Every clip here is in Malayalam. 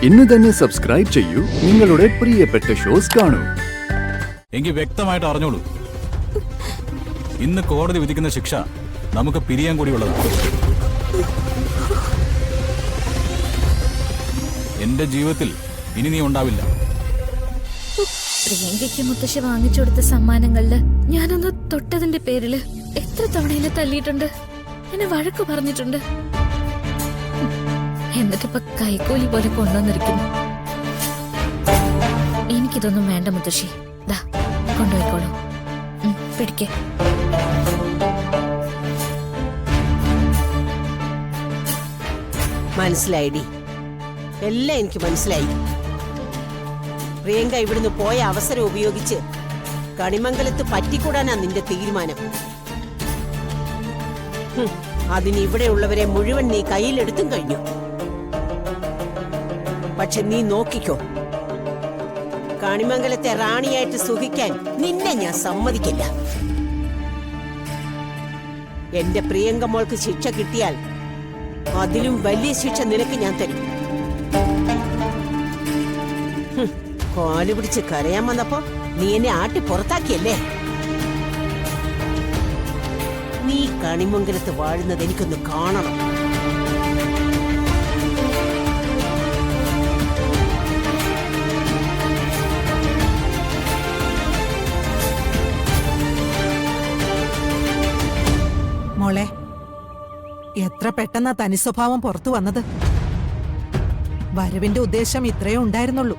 ഇന്ന് തന്നെ സബ്സ്ക്രൈബ് ചെയ്യൂ, നിങ്ങളുടെ പ്രിയപ്പെട്ട ഷോസ് കാണൂ. എങ്കിൽ വ്യക്തമായിട്ട് അറിഞ്ഞോളൂ, ഇന്ന് കോടതി വിധിക്കുന്ന ശിക്ഷ നമുക്ക് പിരിയാൻ കൂടിയുള്ളതാണ്. എന്റെ ജീവിതത്തിൽ ഇനി നീ ഉണ്ടാവില്ല. പ്രിയങ്കയ്ക്ക് മുത്തശ്ശി വാങ്ങിച്ചു കൊടുത്ത സമ്മാനങ്ങളില് ഞാനൊന്ന് തൊട്ടതിന്റെ പേരില് എത്ര തവണയില് തല്ലിയിട്ടുണ്ട്, എന്നെ വഴക്ക് പറഞ്ഞിട്ടുണ്ട്. എന്നിട്ടിപ്പൊ കൈക്കൂലി പോലെ കൊണ്ടുവന്നിരിക്കുന്നു. എനിക്കിതൊന്നും വേണ്ട മുത്തശ്ശി, ദാ കൊണ്ടുപോയിക്കോളൂ. പിടിക്കേ. മനസ്സിലായിടി, എല്ലാം എനിക്ക് മനസ്സിലായി. പ്രിയങ്ക ഇവിടുന്ന് പോയ അവസരം ഉപയോഗിച്ച് കണിമംഗലത്ത് പറ്റിക്കൂടാനാ നിന്റെ തീരുമാനം. അതിന് ഇവിടെയുള്ളവരെ മുഴുവൻ നീ കയ്യിലെടുത്തും കഴിഞ്ഞു. പക്ഷെ നീ നോക്കിക്കോ, കണിമംഗലത്തെ റാണിയായിട്ട് സുഖിക്കാൻ നിന്നെ ഞാൻ സമ്മതിക്കില്ല. എന്റെ പ്രിയങ്ക മോൾക്ക് ശിക്ഷ കിട്ടിയാൽ അതിലും വലിയ ശിക്ഷ നിനക്ക് ഞാൻ തരും. കാല് പിടിച്ച് കരയാൻ വന്നപ്പോ നീ എന്നെ ആട്ടി പുറത്താക്കിയല്ലേ? നീ കണിമംഗലത്ത് വാഴുന്നത് എനിക്കൊന്ന് കാണണം. മോളെ, എത്ര പെട്ടെന്നാ തനി സ്വഭാവം പുറത്തു വന്നത്. വരവിന്റെ ഉദ്ദേശം ഇത്രയേ ഉണ്ടായിരുന്നുള്ളൂ.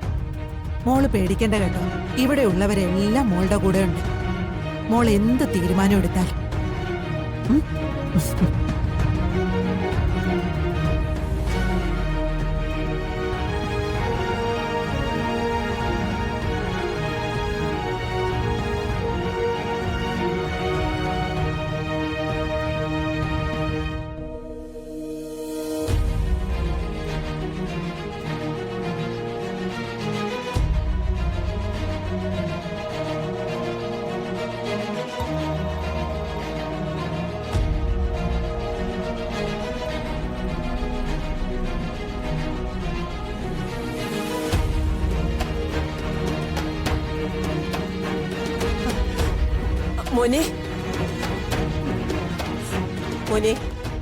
മോള് പേടിക്കേണ്ട കേട്ടോ, ഇവിടെ ഉള്ളവരെല്ലാം മോളുടെ കൂടെ ഉണ്ട്. മോൾ എന്ത് തീരുമാനം എടുത്താൽ മോനെ, മോനെ,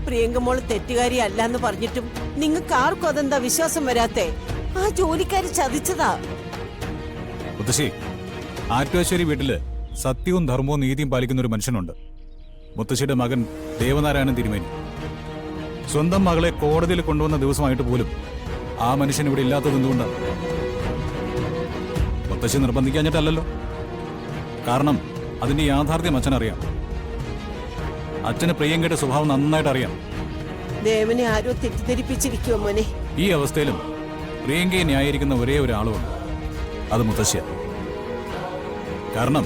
പ്രിയങ്ക മോള് തെറ്റുകാരി അല്ലാന്ന് പറഞ്ഞിട്ടും നിങ്ങൾക്ക് ആർക്കും അതെന്താ വിശ്വാസം വരാത്തെ? ആ ജോലിക്കാരി ചതിച്ചതാ. മുത്തശ്ശി, ആറ്റുശ്ശേരി വീട്ടില് സത്യവും ധർമ്മവും നീതിയും പാലിക്കുന്ന ഒരു മനുഷ്യനുണ്ട്. മുത്തശ്ശിയുടെ മകൻ ദേവനാരായണൻ തിരുമേനി. സ്വന്തം മകളെ കോടതിയിൽ കൊണ്ടുവന്ന ദിവസമായിട്ട് പോലും ആ മനുഷ്യൻ ഇവിടെ ഇല്ലാത്തത് എന്തുകൊണ്ടാണ്? മുത്തശ്ശി നിർബന്ധിക്കാഞ്ഞിട്ടല്ലല്ലോ. കാരണം അതിന്റെ യാഥാർത്ഥ്യം അച്ഛനറിയാം. അച്ഛന് പ്രിയങ്കയുടെ സ്വഭാവം നന്നായിട്ട് അറിയാം. ദേവനെ ആരോ തെറ്റിദ്ധരിപ്പിച്ചിരിക്കുവോ മോനെ? ഈ അവസ്ഥയിലും പ്രിയങ്കയെ ന്യായീകരിക്കുന്ന ഒരേ ഒരാളുമുണ്ട്, അത് മുത്തശ്ശിയാണ്. കാരണം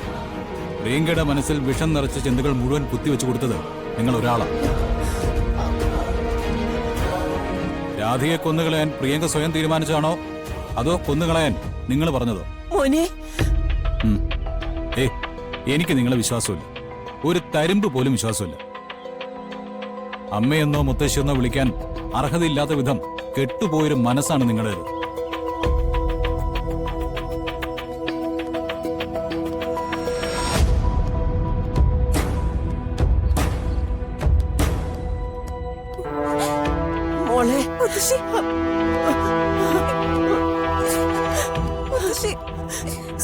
പ്രിയങ്കയുടെ മനസ്സിൽ വിഷം നിറച്ച ചിന്തകൾ മുഴുവൻ കുത്തിവെച്ചു കൊടുത്തത് നിങ്ങൾ ഒരാളാണ്. രാധിയെ കൊന്നുകളയാൻ പ്രിയങ്ക സ്വയം തീരുമാനിച്ചാണോ അതോ കൊന്നുകളയാൻ നിങ്ങൾ പറഞ്ഞതോ? മോനെ, എനിക്ക് നിങ്ങളെ വിശ്വാസമില്ല, ഒരു തരിമ്പ് പോലും വിശ്വാസമില്ല. അമ്മയെന്നോ മുത്തശ്ശിയെന്നോ വിളിക്കാൻ അർഹതയില്ലാത്ത വിധം കെട്ടുപോയൊരു മനസ്സാണ് നിങ്ങളുടേത്. മോളെ,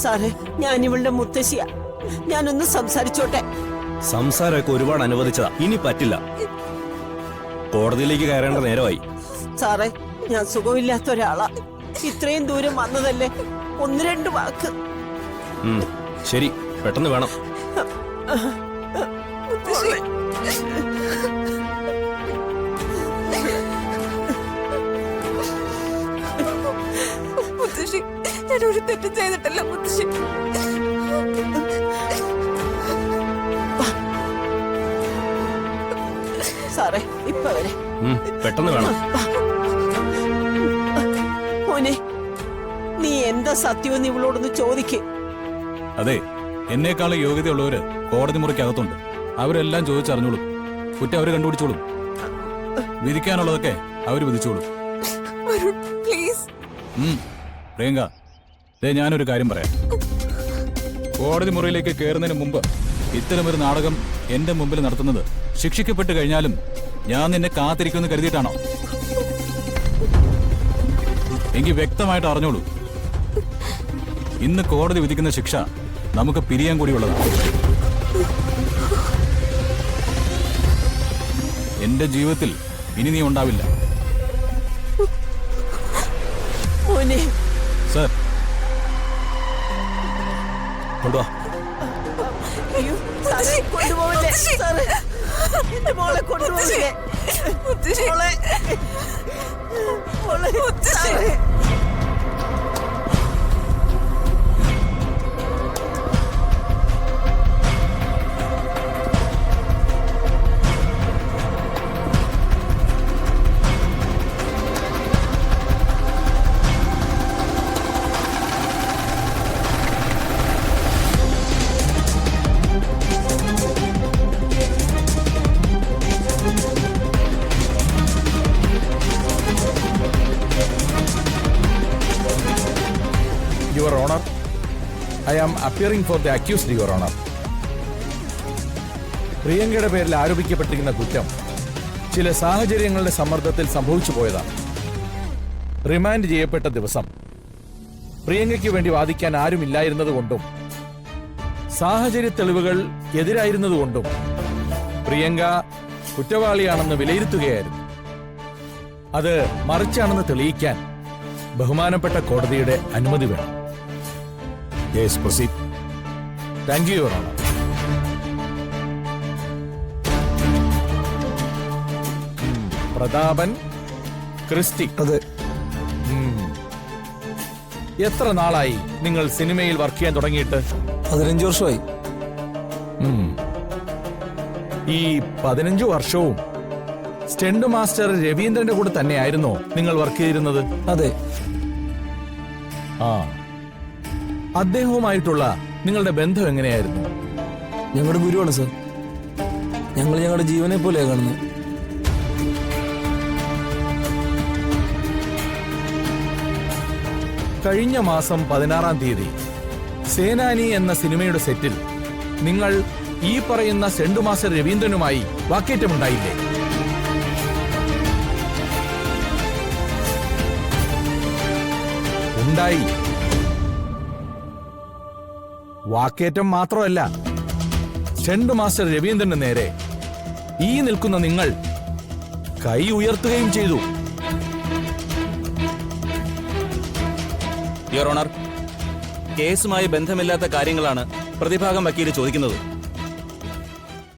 സാറേ, ഞാൻ ഇവളുടെ മുത്തശ്ശിയാ. ഞാനൊന്ന് സംസാരിച്ചോട്ടെ? സംസാരമൊക്കെ ഒരുപാട് അനുവദിച്ചതാ, ഇനി പറ്റില്ല. കോടതിയിലേക്ക് കയറേണ്ട നേരമായി. സാറേ, ഞാൻ സുഖമില്ലാത്ത ഒരാളാ. ഇത്രയും ദൂരം വന്നതല്ലേ, ഒന്ന് രണ്ട് വാക്ക്. ശരി, പെട്ടെന്ന് വേണം. മുത്തശ്ശി, ഞാനൊരു തെറ്റും ചെയ്തിട്ടല്ല മുത്തശ്ശി. സാറേ, ഇപ്പൊ വരെ. പെട്ടെന്ന് വേണം. മോനെ, നീ എന്താ സത്യമെന്ന് ഇവളോടൊന്ന് ചോദിക്ക്. അതെ, എന്നേക്കാളും യോഗ്യതയുള്ളവര് കോടതി മുറിക്കകത്തുണ്ട്. അവരെല്ലാം ചോദിച്ചറിഞ്ഞോളും. കുറ്റം അവര് കണ്ടുപിടിച്ചോളും. വിധിക്കാനുള്ളതൊക്കെ അവര് വിധിച്ചോളും. പ്രിയങ്ക, ദേ ഞാനൊരു കാര്യം പറയാം. കോടതി മുറിയിലേക്ക് കയറുന്നതിന് മുമ്പ് ഇത്തരമൊരു നാടകം എന്റെ മുമ്പിൽ നടത്തുന്നത് ശിക്ഷിക്കപ്പെട്ട് കഴിഞ്ഞാലും ഞാൻ നിന്നെ കാത്തിരിക്കുമെന്ന് കരുതിയിട്ടാണോ? എങ്കിൽ വ്യക്തമായിട്ട് അറിഞ്ഞോളൂ, ഇന്ന് കോടതി വിധിക്കുന്ന ശിക്ഷ നമുക്ക് പിരിയാൻ കൂടിയുള്ളതാണ്. എന്റെ ജീവിതത്തിൽ ഇനി നീ ഉണ്ടാവില്ല. മോനെ, സർ, കൊണ്ടുവാ. അയ്യോ, സാറേ, കൊണ്ടുപോവില്ലേ? സാറേ, എന്റെ മോളെ കൊണ്ടുപോവില്ലേ? മോളെ, സാറേ. Your Honor, I am appearing for the accused, Your Honor. പ്രിയങ്കയുടെ പേരിൽ ആരോപിക്കപ്പെട്ടിരിക്കുന്ന കുറ്റം ചില സാഹചര്യങ്ങളുടെ സമ്മർദ്ദത്തിൽ സംഭവിച്ചു പോയതാണ്. റിമാൻഡ് ചെയ്യപ്പെട്ട ദിവസം പ്രിയങ്കയ്ക്ക് വേണ്ടി വാദിക്കാൻ ആരുമില്ലായിരുന്നതുകൊണ്ടും സാഹചര്യ തെളിവുകൾ എതിരായിരുന്നതുകൊണ്ടും പ്രിയങ്ക കുറ്റവാളിയാണെന്ന് വിലയിരുത്തുകയായിരുന്നു. അത് മറിച്ചാണെന്ന് തെളിയിക്കാൻ ബഹുമാനപ്പെട്ട കോടതിയുടെ അനുമതി വേണം. Yes, proceed. Thank you, your honour. Prathapan Christy. അതെ. എത്ര നാളായി നിങ്ങൾ സിനിമയിൽ വർക്ക് ചെയ്യാൻ തുടങ്ങിയിട്ട്? 15 വർഷമായി. ഈ 15 വർഷവും സ്റ്റണ്ട് മാസ്റ്റർ രവീന്ദ്രന്റെ കൂടെ തന്നെയായിരുന്നോ നിങ്ങൾ വർക്ക് ചെയ്തിരുന്നത്? അതെ. ആ, അദ്ദേഹവുമായിട്ടുള്ള നിങ്ങളുടെ ബന്ധം എങ്ങനെയായിരുന്നു? ഞങ്ങളുടെ ഗുരുവാണ് സർ. ഞങ്ങൾ ഞങ്ങളുടെ ജീവനെ പോലെയാണ് കാണുന്നത്. കഴിഞ്ഞ മാസം 16-ാം തീയതി സേനാനി എന്ന സിനിമയുടെ സെറ്റിൽ നിങ്ങൾ ഈ പറയുന്ന സ്റ്റണ്ട് മാസ്റ്റർ രവീന്ദ്രനുമായി വാക്കേറ്റമുണ്ടായില്ലേ? ഉണ്ടായി. വാക്കേറ്റം മാത്രമല്ല, സ്റ്റണ്ട് മാസ്റ്റർ രവീന്ദ്രന് നേരെ ഈ നിൽക്കുന്ന നിങ്ങൾ കൈ ഉയർത്തുകയും ചെയ്തു. യുവർ ഓണർ, കേസുമായി ബന്ധമില്ലാത്ത കാര്യങ്ങളാണ് പ്രതിഭാഗം വക്കീല് ചോദിക്കുന്നത്.